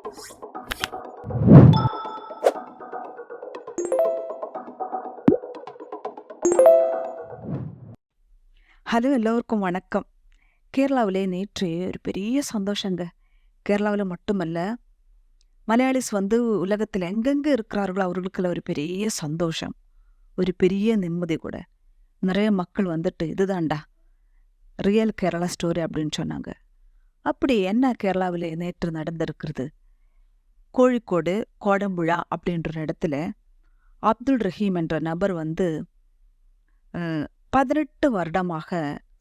Hello, எல்லோருக்கும் வணக்கம். கேரளாவிலே நேற்று ஒரு பெரிய சந்தோஷங்க. கேரளாவில் மட்டுமல்ல, மலையாளிஸ் உலகத்தில் எங்கெங்கே இருக்கிறார்களோ அவர்களுக்குள்ள ஒரு பெரிய சந்தோஷம், ஒரு பெரிய நிம்மதி கூட. நிறைய மக்கள் இதுதான்டா ரியல் கேரளா ஸ்டோரி அப்படின்னு சொன்னாங்க. அப்படி என்ன கேரளாவிலே நேற்று நடந்திருக்கிறது? கோழிக்கோடு கோடம்புழா அப்படின்ற ஒரு இடத்துல அப்துல் ரஹீம் என்ற நபர் 18 வருடமாக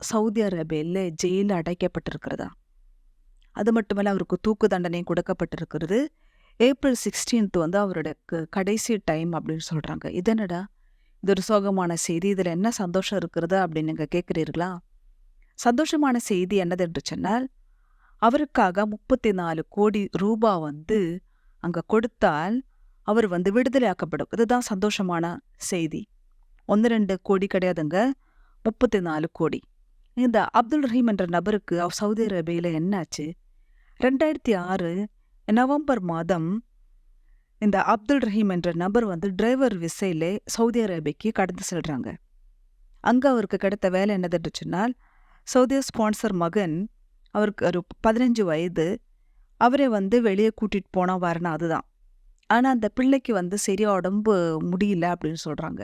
சவுதி அரேபியாவில் ஜெயிலில் அடைக்கப்பட்டிருக்கிறதா. அது மட்டுமல்ல, அவருக்கு தூக்கு தண்டனை கொடுக்கப்பட்டிருக்கிறது. ஏப்ரல் 16 அவருடைய கடைசி டைம் அப்படின்னு சொல்கிறாங்க. இது என்னடா, இது ஒரு சோகமான செய்தி, இதில் என்ன சந்தோஷம் இருக்கிறது அப்படின்னு நீங்கள் கேட்குறீர்களா? சந்தோஷமான செய்தி என்னது என்று சொன்னால், அவருக்காக 34 கோடி ரூபாய் அங்கே கொடுத்தால் அவர் விடுதலை ஆக்கப்படும். இதுதான் சந்தோஷமான செய்தி. 1-2 கோடி கிடையாதுங்க, 34 கோடி. இந்த அப்துல் ரஹீம் என்ற நபருக்கு சவுதி அரேபியாவில் என்னாச்சு? 2006 நவம்பர் மாதம் இந்த அப்துல் ரஹீம் என்ற நபர் டிரைவர் விசையிலே சவுதி அரேபியாக்கு கடந்து செல்றாங்க. அங்கே அவருக்கு கிடைத்த வேலை என்னதுன்னு சொன்னால், சவுதி ஸ்பான்சர் மகன், அவருக்கு ஒரு 15 வயது, அவரை வெளியே கூட்டிகிட்டு போனால் வரணும், அதுதான். ஆனால் அந்த பிள்ளைக்கு சரியா உடம்பு முடியல அப்படின்னு சொல்கிறாங்க.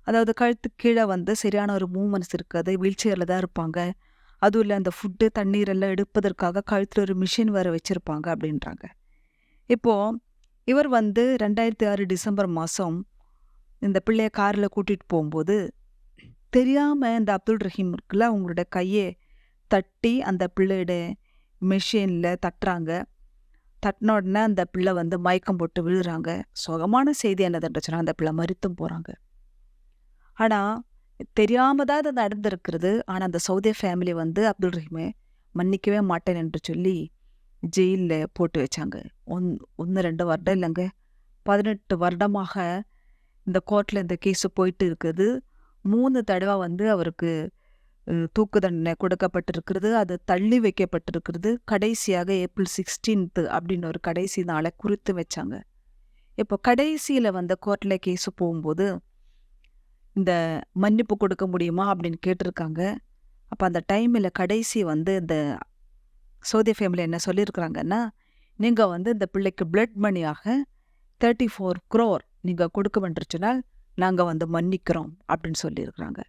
அதாவது கழுத்து கீழே சரியான ஒரு மூமெண்ட்ஸ் இருக்காது, வீல் சேரில் தான் இருப்பாங்க. அதுவும் இல்லை, அந்த ஃபுட்டு தண்ணீர் எல்லாம் எடுப்பதற்காக கழுத்தில் ஒரு மிஷின் வேறு வச்சுருப்பாங்க அப்படின்றாங்க. இப்போது இவர் 2006 டிசம்பர் மாதம் இந்த பிள்ளைய காரில் கூட்டிகிட்டு போகும்போது தெரியாமல் இந்த அப்துல் ரஹீம் இருக்குல்ல, அவங்களோட கையை தட்டி அந்த பிள்ளையோட மிஷினில் தட்டுறாங்க. தட்டின உடனே அந்த பிள்ளை மயக்கம் போட்டு விழுறாங்க. சுகமான செய்தி என்னதுன்னு சொன்னால், அந்த பிள்ளை மரித்தும் போகிறாங்க. ஆனால் தெரியாமல் தான் அது நடந்திருக்கிறது. ஆனால் அந்த சவுதி ஃபேமிலி அப்துல் ரஹீமை மன்னிக்கவே மாட்டேன் என்று சொல்லி ஜெயிலில் போட்டு வச்சாங்க. 1-2 வருடம் இல்லைங்க, 18 வருடமாக இந்த கோர்ட்டில் இந்த கேஸு போயிட்டு இருக்குது. 3 தடவை அவருக்கு தூக்கு தண்டனை கொடுக்கப்பட்டிருக்கிறது. அது தள்ளி வைக்கப்பட்டிருக்கிறது. கடைசியாக ஏப்ரல் 16 அப்படின்னு ஒரு கடைசி நாளை குறித்து வச்சாங்க. இப்போ கடைசியில் கோர்ட்டில் கேஸு போகும்போது இந்த மன்னிப்பு கொடுக்க முடியுமா அப்படின்னு கேட்டிருக்காங்க. அப்போ அந்த டைமில் கடைசி இந்த சவுதி ஃபேமிலி என்ன சொல்லியிருக்கிறாங்கன்னா, நீங்கள் இந்த பிள்ளைக்கு பிளட் மணியாக 34 crore நீங்கள் கொடுக்க வேண்டிருச்சுனால் நாங்கள் மன்னிக்கிறோம் அப்படின்னு சொல்லியிருக்கிறாங்க.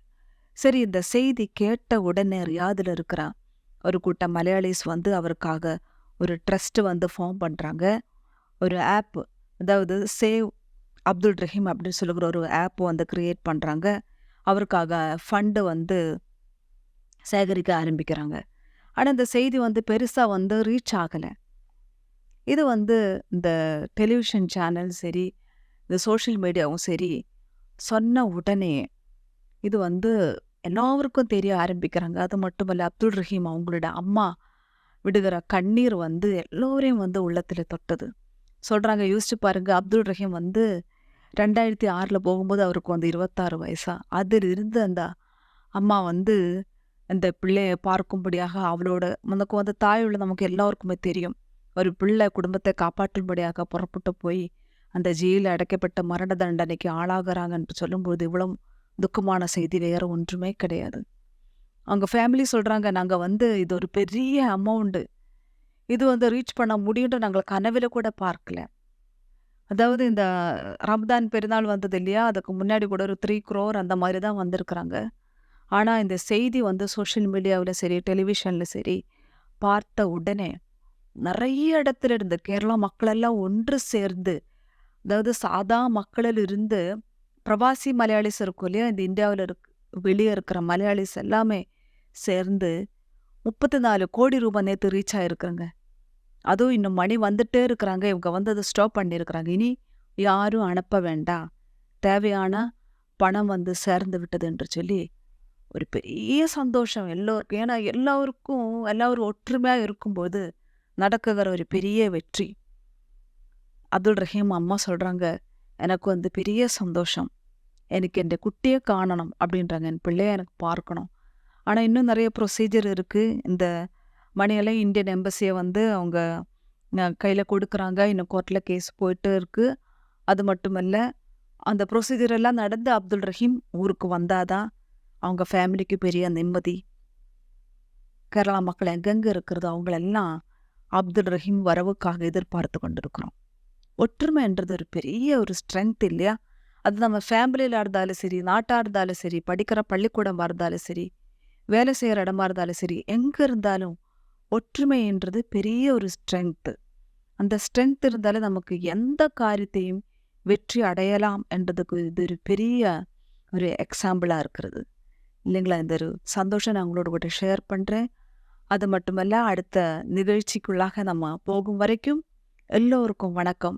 சரி, இந்த செய்தி கேட்ட உடனே ரியாதில் இருக்கிற ஒரு கூட்டம் மலையாளிஸ் அவருக்காக ஒரு ட்ரஸ்ட்டு ஃபார்ம் பண்ணுறாங்க. ஒரு ஆப், அதாவது சேவ் அப்துல் ரஹீம் அப்படின்னு சொல்லுகிற ஒரு ஆப் கிரியேட் பண்ணுறாங்க. அவருக்காக ஃபண்டு சேகரிக்க ஆரம்பிக்கிறாங்க. ஆனால் இந்த செய்தி பெருசாக ரீச் ஆகலை. இது இந்த டெலிவிஷன் சேனல் சரி, இந்த சோஷியல் மீடியாவும் சரி, சொன்ன உடனே இது எல்லாருக்கும் தெரிய ஆரம்பிக்கிறாங்க. அது மட்டுமல்ல, அப்துல் ரஹீம் அவங்களோட அம்மா விடுகிற கண்ணீர் எல்லோரையும் உள்ளத்தில் தொட்டது. சொல்கிறாங்க, யோசிச்சு பாருங்க, அப்துல் ரஹீம் 2006 போகும்போது அவருக்கு 26 வயசா. அதிலிருந்து அந்த அம்மா அந்த பிள்ளையை பார்க்கும்படியாக அவளோட நமக்கு தாயுள்ள நமக்கு எல்லாருக்குமே தெரியும், ஒரு பிள்ளை குடும்பத்தை காப்பாற்றும்படியாக புறப்பட்டு போய் அந்த ஜெயிலில் அடைக்கப்பட்ட மரண தண்டனைக்கு ஆளாகிறாங்கன்னு சொல்லும்போது இவ்வளோ துக்கமான செய்தி வேறு ஒன்றுமே கிடையாது. அவங்க ஃபேமிலி சொல்கிறாங்க, நாங்கள் இது ஒரு பெரிய அமௌண்ட்டு, இது ரீச் பண்ண முடியும்னு நாங்கள் கனவில் கூட பார்க்கல. அதாவது இந்த ரம்தான் பெருநாள் வந்தது இல்லையா, அதுக்கு முன்னாடி கூட ஒரு 3 crore அந்த மாதிரி தான் வந்திருக்கிறாங்க. ஆனால் இந்த செய்தி சோஷியல் மீடியாவில் சரி, டெலிவிஷனில் சரி பார்த்த உடனே நிறைய இடத்துல இருந்து கேரளா மக்களெல்லாம் ஒன்று சேர்ந்து, அதாவது சாதா மக்களிலிருந்து பிரவாசி மலையாளிஸ் இருக்கும் இல்லையா, இந்த இந்தியாவில் வெளியே இருக்கிற மலையாளிஸ் எல்லாமே சேர்ந்து 34 கோடி ரூபாய் நேற்று ரீச் ஆகிருக்குறாங்க. அதுவும் இன்னும் மணி வந்துட்டே இருக்கிறாங்க. இவங்க அதை ஸ்டாப் பண்ணியிருக்கிறாங்க. இனி யாரும் அனுப்ப வேண்டாம், தேவையான பணம் சேர்ந்து விட்டது என்று சொல்லி ஒரு பெரிய சந்தோஷம் எல்லோருக்கும். ஏன்னா எல்லாரும் ஒற்றுமையாக இருக்கும்போது நடக்குகிற ஒரு பெரிய வெற்றி. அப்துல் ரஹீம் அம்மா சொல்கிறாங்க, எனக்கு பெரிய சந்தோஷம், எனக்கு என் குட்டியை காணணும் அப்படின்றாங்க, என் பிள்ளைய எனக்கு பார்க்கணும். ஆனால் இன்னும் நிறைய ப்ரொசீஜர் இருக்குது. இந்த மணியெல்லாம் இந்தியன் எம்பசியை அவங்க கையில குடுக்குறாங்க. இன்னும் கோர்ட்ல கேஸ் போயிட்டு இருக்கு. அது மட்டுமல்ல, அந்த ப்ரொசீஜர் எல்லாம் நடந்து அப்துல் ரஹீம் ஊருக்கு வந்தா தான், அவங்க ஃபேமிலிக்கு பெரிய நிம்மதி. கேரளா மக்கள் எங்கெங்க இருக்கிறதோ அவங்களெல்லாம் அப்துல் ரஹீம் வரவுக்காக எதிர்பார்த்து கொண்டிருக்கிறோம். ஒற்றுமைன்றது ஒரு பெரிய ஒரு ஸ்ட்ரென்த் இல்லையா? அது நம்ம ஃபேமிலியில இருந்தாலும் சரி, நாட்டா இருந்தாலும் சரி, படிக்கிற பள்ளிக்கூடமா இருந்தாலும் சரி, வேலை செய்யற இடமா இருந்தாலும் சரி, எங்க இருந்தாலும் ஒற்றுமைன்றது பெரிய ஒரு ஸ்ட்ரென்த். அந்த ஸ்ட்ரென்த் இருந்தாலே நமக்கு எந்த காரியத்தையும் வெற்றி அடையலாம் என்றதுக்கு இது ஒரு பெரிய ஒரு எக்ஸாம்பிளா இருக்கிறது இல்லைங்களா? இந்த ஒரு சந்தோஷம் நான் உங்களோட கூட ஷேர் பண்றேன். அது மட்டுமல்ல, அடுத்த நிகழ்ச்சிக்குள்ளாக நம்ம போகும் வரைக்கும் எல்லோருக்கும் வணக்கம்.